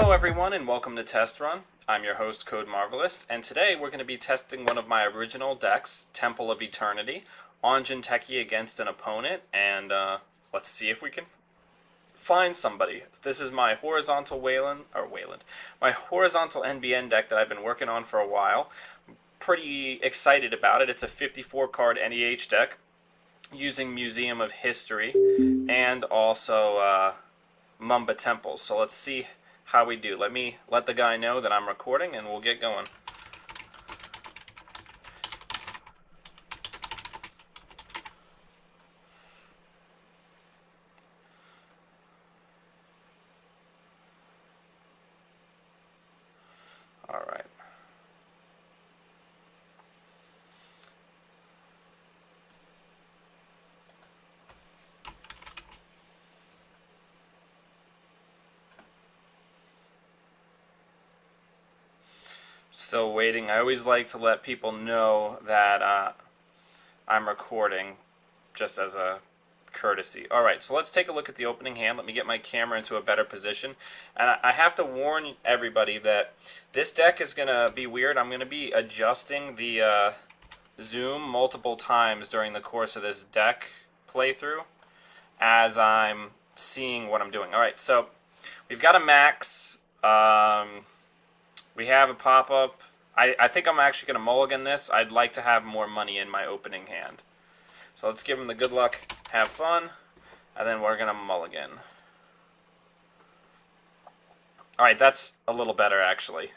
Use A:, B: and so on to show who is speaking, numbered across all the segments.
A: Hello everyone and welcome to Test Run. I'm your host Code Marvelous, and today we're going to be testing one of my original decks, Temple of Eternity, on Jinteki against an opponent, and let's see if we can find somebody. This is my horizontal my horizontal NBN deck that I've been working on for a while. Pretty excited about it. It's a 54 card NEH deck using Museum of History and also Mumba Temples. So let's see how we do. Let the guy know that I'm recording and we'll get going. All right. Still waiting. I always like to let people know that I'm recording, just as a courtesy. Alright, so let's take a look at the opening hand. Let me get my camera into a better position. And I have to warn everybody that this deck is going to be weird. I'm going to be adjusting the zoom multiple times during the course of this deck playthrough as I'm seeing what I'm doing. Alright, so we've got a MaXx. We have a pop-up. I think I'm actually going to mulligan this. I'd like to have more money in my opening hand. So let's give him the good luck, have fun, and then we're going to mulligan. Alright, that's a little better actually.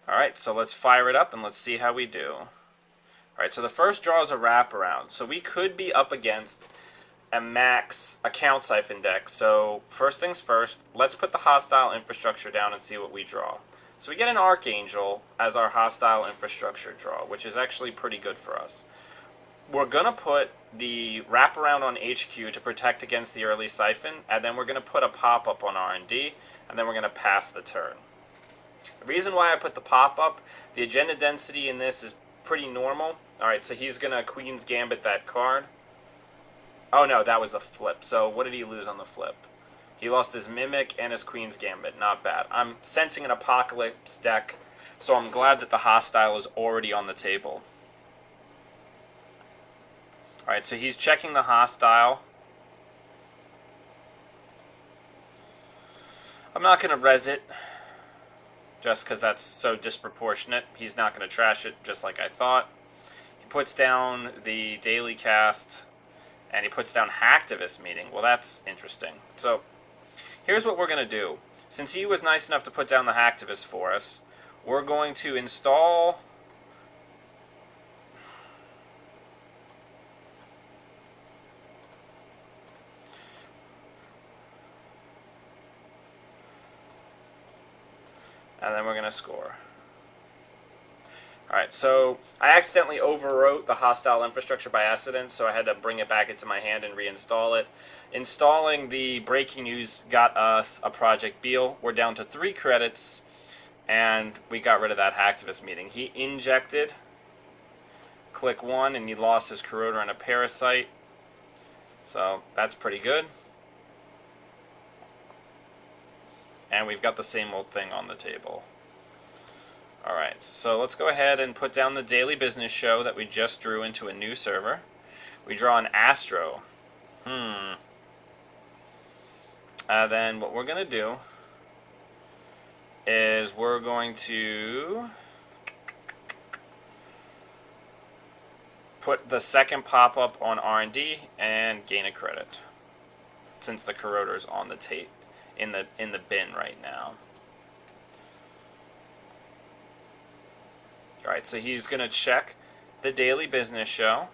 A: Alright, so let's fire it up and let's see how we do. Alright, so the first draw is a wraparound. So we could be up against a MaXx account siphon deck. So first things first, let's put the hostile infrastructure down and see what we draw. So we get an Archangel as our hostile infrastructure draw, which is actually pretty good for us. We're going to put the wraparound on HQ to protect against the early siphon, and then we're going to put a pop-up on R&D, and then we're going to pass the turn. The reason why I put the pop-up, the agenda density in this is pretty normal. Alright, so he's going to Queen's Gambit that card. Oh no, that was the flip. So what did he lose on the flip? He lost his Mimic and his Queen's Gambit. Not bad. I'm sensing an Apocalypse deck, so I'm glad that the hostile is already on the table. Alright, so he's checking the hostile. I'm not going to res it, just because that's so disproportionate. He's not going to trash it, just like I thought. He puts down the daily cast, and he puts down Hacktivist Meeting. Well, that's interesting. So, here's what we're going to do. Since he was nice enough to put down the Hacktivist for us, we're going to install... and then we're going to score. Alright, so I accidentally overwrote the hostile infrastructure by accident, so I had to bring it back into my hand and reinstall it. Installing the breaking news got us a Project Beal. We're down to 3 credits, and we got rid of that Hacktivist Meeting. He injected, click 1, and he lost his Corroder and a Parasite. So that's pretty good. And we've got the same old thing on the table. Alright, so let's go ahead and put down the daily business show that we just drew into a new server. We draw an Astro. Then what we're going to do is we're going to put the second pop-up on R&D and gain a credit, since the Corroder's on the tape in the bin right now. Alright, so he's going to check the daily business show.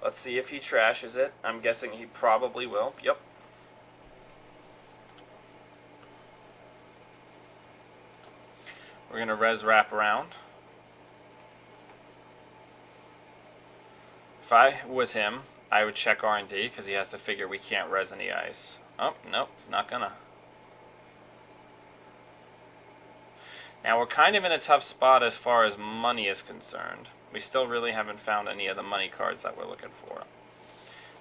A: Let's see if he trashes it. I'm guessing he probably will. Yep. We're going to res wraparound. If I was him, I would check R&D because he has to figure we can't res any ice. Oh, nope, he's not going to. Now, we're kind of in a tough spot as far as money is concerned. We still really haven't found any of the money cards that we're looking for.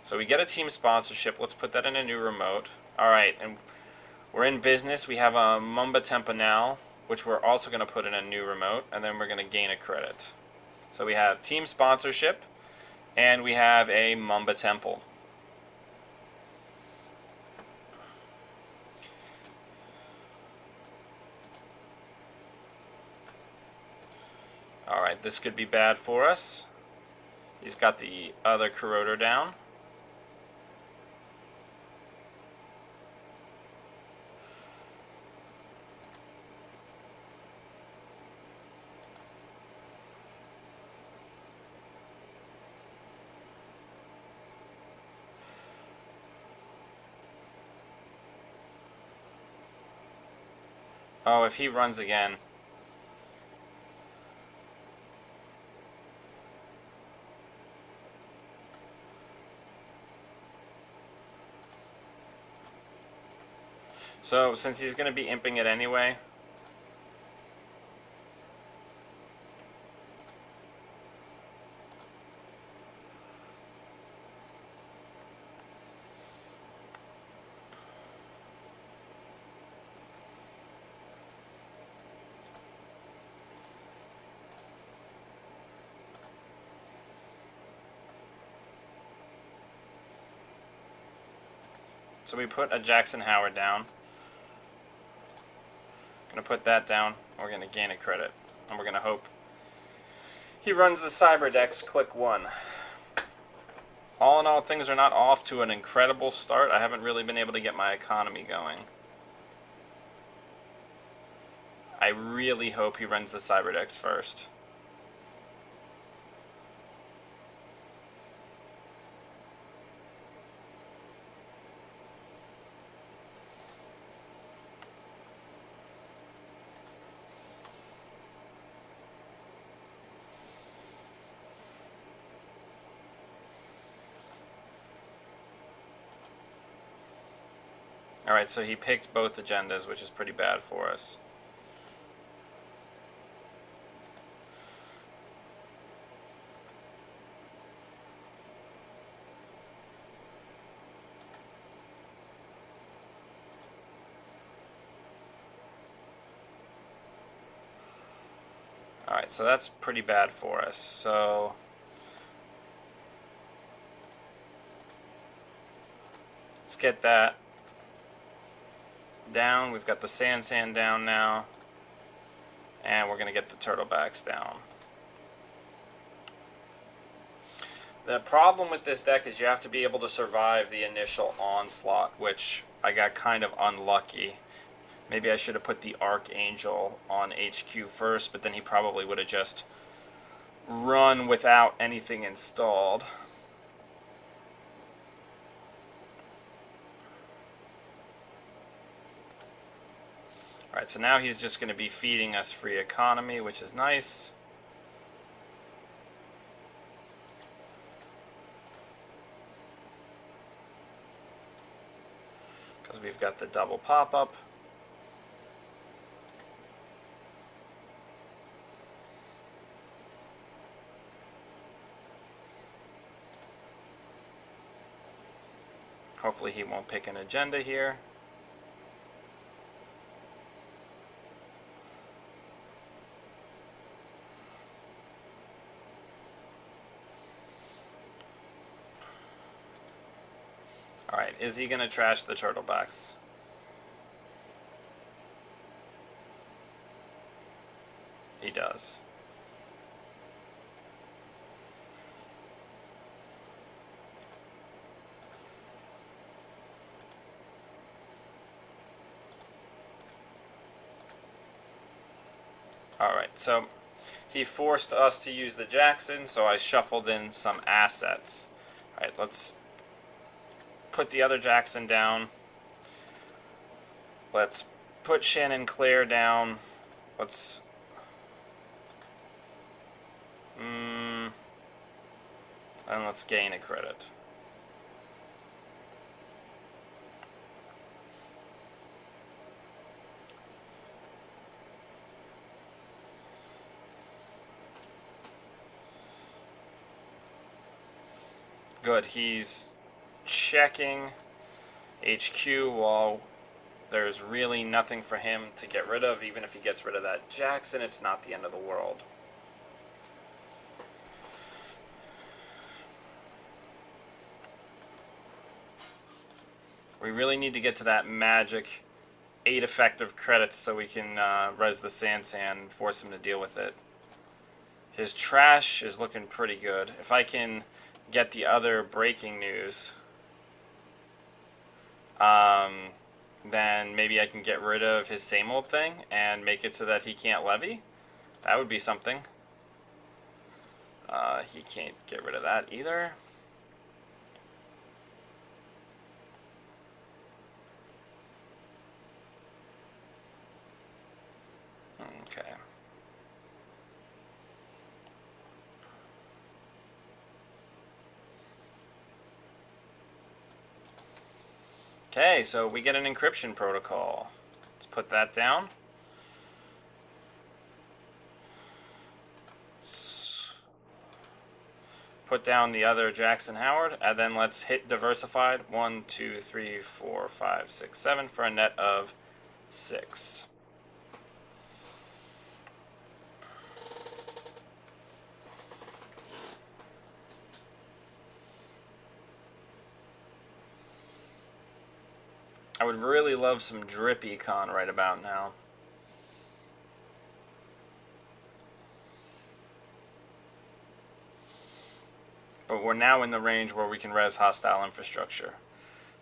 A: So we get a team sponsorship. Let's put that in a new remote. Alright, and we're in business. We have a Mumba Tempa now, which we're also going to put in a new remote, and then we're going to gain a credit. So we have team sponsorship, and we have a Mumba Temple. Alright, this could be bad for us. He's got the other corroder down. Oh, if he runs again. So, since he's going to be imping it anyway, so we put a Jackson Howard down. Gonna put that down. We're gonna gain a credit, and we're gonna hope he runs the Cyberdex click 1. All in all, things are not off to an incredible start. I haven't really been able to get my economy going. I really hope he runs the Cyberdex first. Alright, so he picked both agendas, which is pretty bad for us. Alright, so that's pretty bad for us. So let's get that down. We've got the sand down now. And we're going to get the turtlebacks down. The problem with this deck is you have to be able to survive the initial onslaught, which I got kind of unlucky. Maybe I should have put the Archangel on HQ first, but then he probably would have just run without anything installed. Alright, so now he's just going to be feeding us free economy, which is nice. Because we've got the double pop-up. Hopefully he won't pick an agenda here. Alright, is he going to trash the turtlebacks? He does. Alright, so he forced us to use the Jackson, so I shuffled in some assets. Alright, let's put the other Jackson down. Let's put Shannon Claire down. Let's... and let's gain a credit. Good, he's checking. HQ, well, there's really nothing for him to get rid of. Even if he gets rid of that Jackson, it's not the end of the world. We really need to get to that magic 8 effective credits so we can res the Sansan and force him to deal with it. His trash is looking pretty good. If I can get the other breaking news, then maybe I can get rid of his same old thing and make it so that he can't levy. That would be something. He can't get rid of that either. Okay. Okay, so we get an encryption protocol. Let's put that down. Put down the other Jackson Howard, and then let's hit diversified. 1, 2, 3, 4, 5, 6, 7 for a net of 6. I would really love some drip econ right about now. But we're now in the range where we can res hostile infrastructure,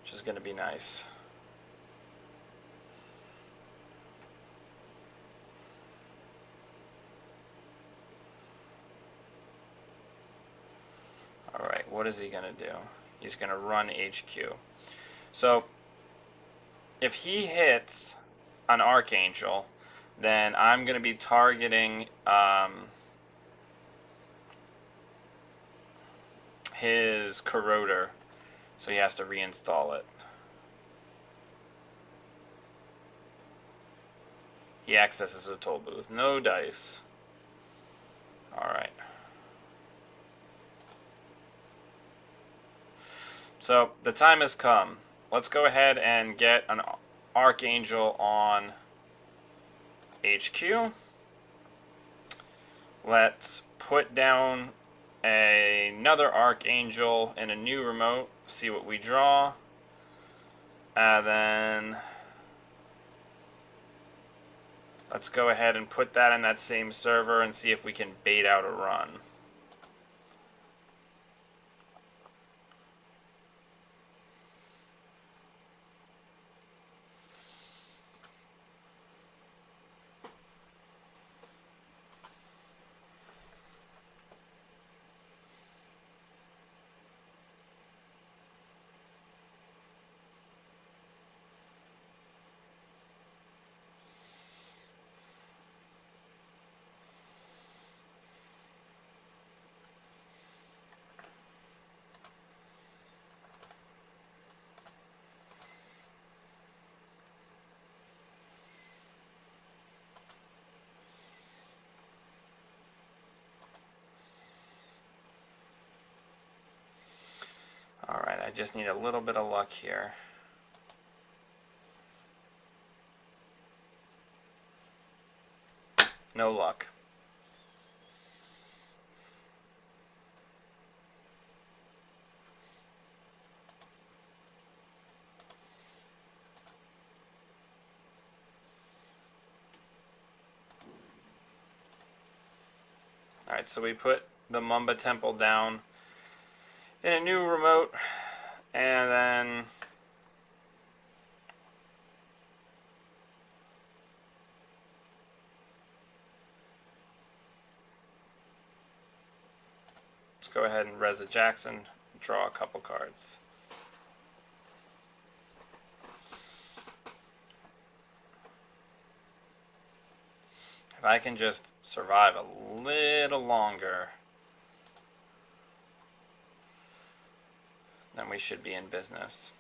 A: which is going to be nice. Alright, what is he going to do? He's going to run HQ. So, if he hits an Archangel, then I'm going to be targeting his Corroder, so he has to reinstall it. He accesses a toll booth. No dice. Alright. So, the time has come. Let's go ahead and get an Archangel on HQ. Let's put down another Archangel in a new remote. See what we draw. And then let's go ahead and put that in that same server and see if we can bait out a run. Alright, I just need a little bit of luck here. No luck. Alright, so we put the Mamba Temple down in a new remote, and then let's go ahead and res a Jackson, draw a couple cards. If I can just survive a little longer, then we should be in business.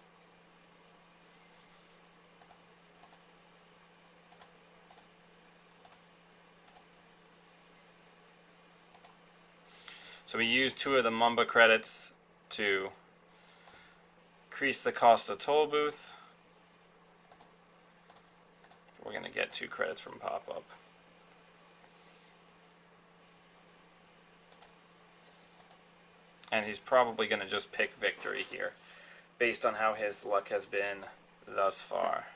A: So we used 2 of the Mamba credits to Increase the cost of toll booth. We're going to get 2 credits from pop-up. And he's probably going to just pick victory here, based on how his luck has been thus far.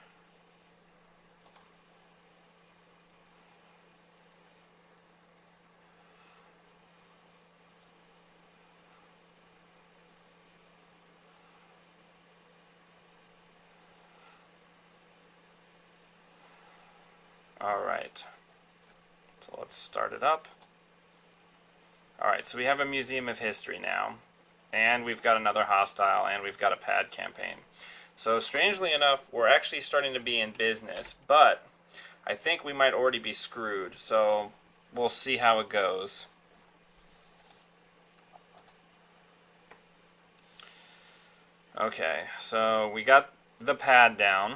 A: Alright, so let's start it up. Alright, so we have a Museum of History now, and we've got another hostile, and we've got a pad campaign. So strangely enough, we're actually starting to be in business, but I think we might already be screwed, so we'll see how it goes. Okay, so we got the pad down.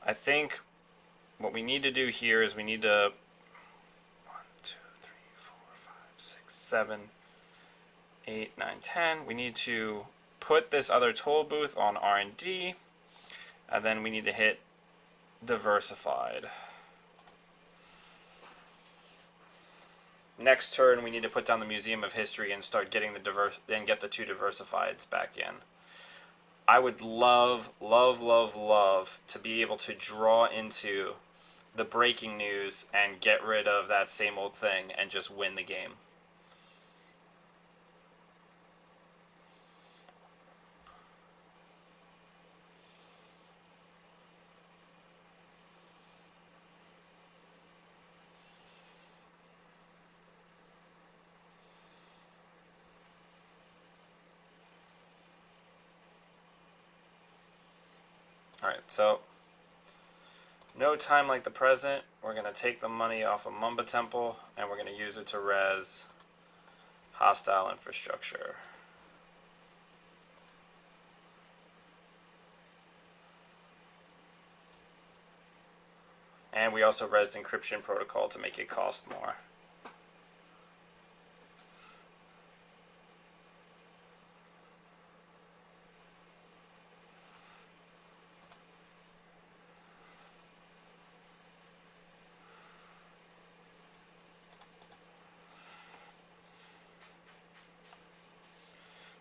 A: I think what we need to do here is we need to 1, 2, 3, 4, 5, 6, 7, 8, 9, 10. We need to put this other toll booth on R&D, and then we need to hit diversified. Next turn, we need to put down the Museum of History and start getting the get the 2 diversifieds back in. I would love, love, love, love to be able to draw into the breaking news and get rid of that same old thing and just win the game. Alright, so no time like the present. We're going to take the money off of Mumba Temple and we're going to use it to res hostile infrastructure. And we also resed encryption protocol to make it cost more.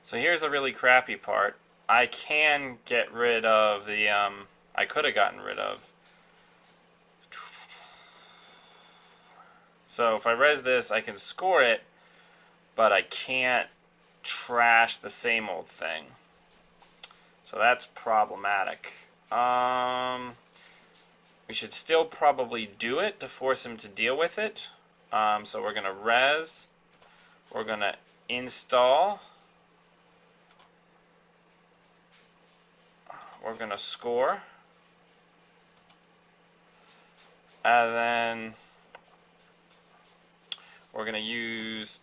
A: So here's a really crappy part. I can get rid of the, I could have gotten rid of. So if I res this, I can score it, but I can't trash the same old thing. So that's problematic. We should still probably do it to force him to deal with it. So we're going to res. We're going to install. We're going to score. And then we're going to use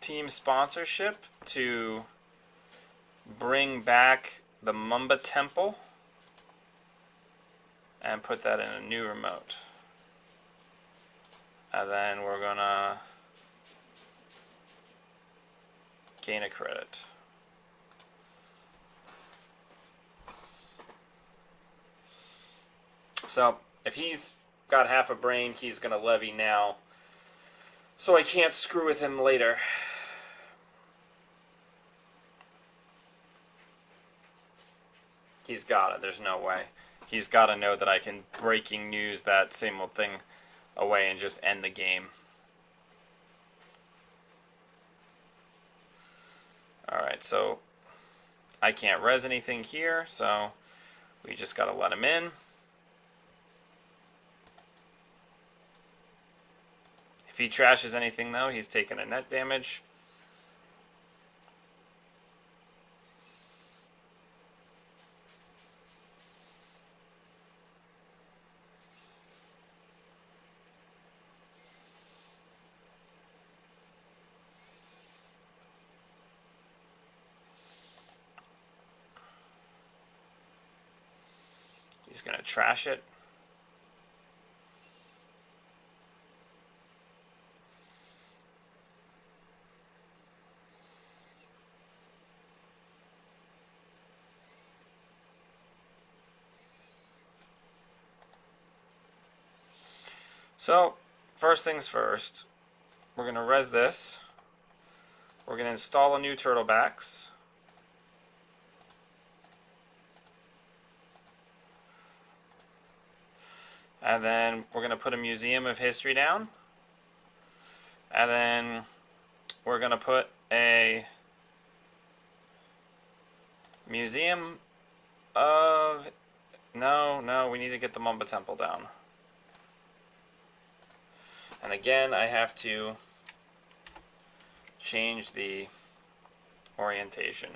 A: team sponsorship to bring back the Mumba Temple and put that in a new remote. And then we're going to gain a credit. So if he's got half a brain, he's going to levy now. So I can't screw with him later. He's got it. There's no way. He's got to know that I can breaking news that same old thing away and just end the game. Alright, so I can't res anything here, so we just got to let him in. If he trashes anything, though, he's taking a net damage. He's going to trash it. So, first things first, we're going to res this. We're going to install a new turtlebacks. And then we're going to put a Museum of History down. And then we're going to put a Museum of... No, we need to get the Mumba Temple down. And again, I have to change the orientation.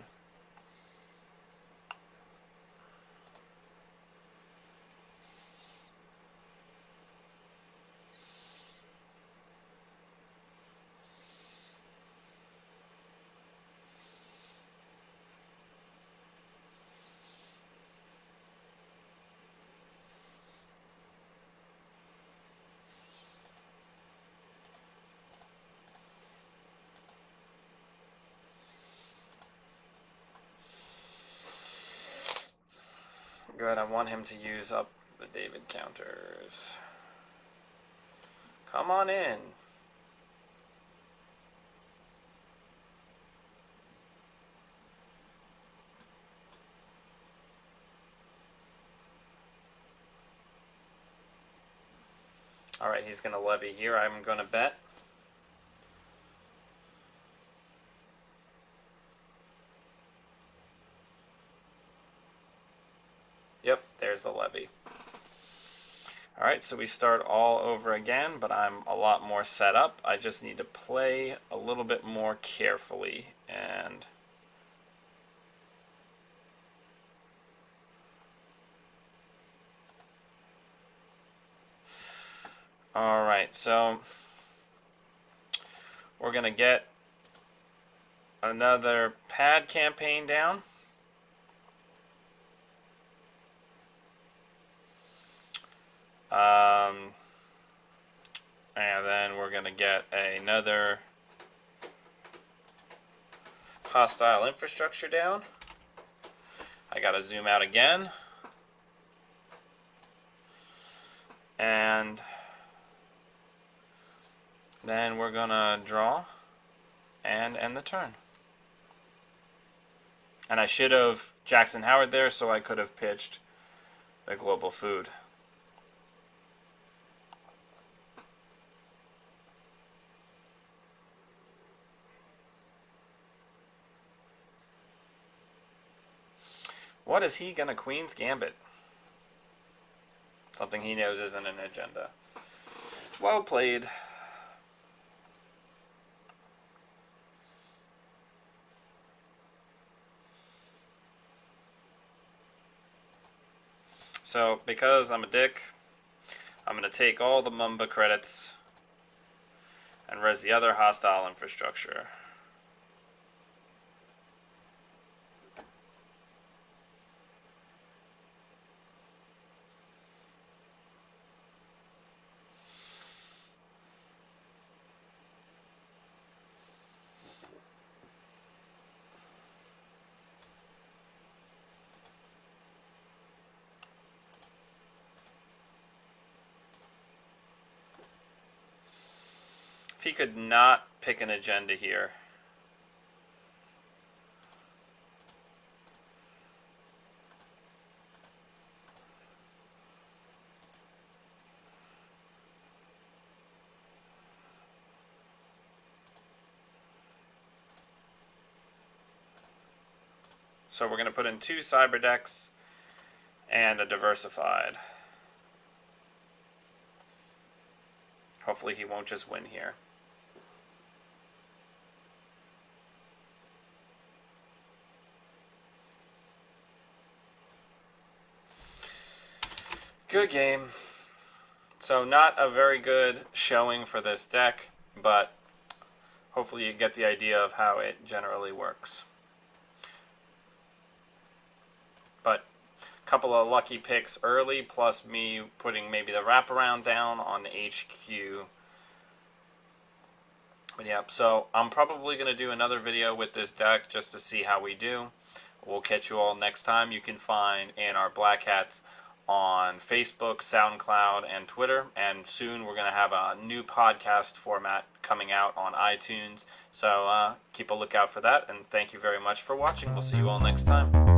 A: Good, I want him to use up the David counters. Come on in. Alright, he's going to levy here. I'm going to bet. Yep, there's the levy. Alright, so we start all over again, but I'm a lot more set up. I just need to play a little bit more carefully. And alright, so we're going to get another pad campaign down. And then we're going to get another hostile infrastructure down. I got to zoom out again. And then we're going to draw and end the turn. And I should have Jackson Howard there so I could have pitched the global food. What is he gonna Queen's Gambit? Something he knows isn't an agenda. Well played. So, because I'm a dick, I'm gonna take all the Mumba credits and res the other hostile infrastructure. If he could not pick an agenda here. So we're going to put in 2 cyber decks and a diversified. Hopefully he won't just win here. Good game. So not a very good showing for this deck, but hopefully you get the idea of how it generally works. But a couple of lucky picks early, plus me putting maybe the wraparound down on HQ. But yeah, so I'm probably going to do another video with this deck just to see how we do. We'll catch you all next time. You can find in our Black Hats on Facebook, SoundCloud, and Twitter. And soon we're going to have a new podcast format coming out on iTunes. So keep a lookout for that. And thank you very much for watching. We'll see you all next time.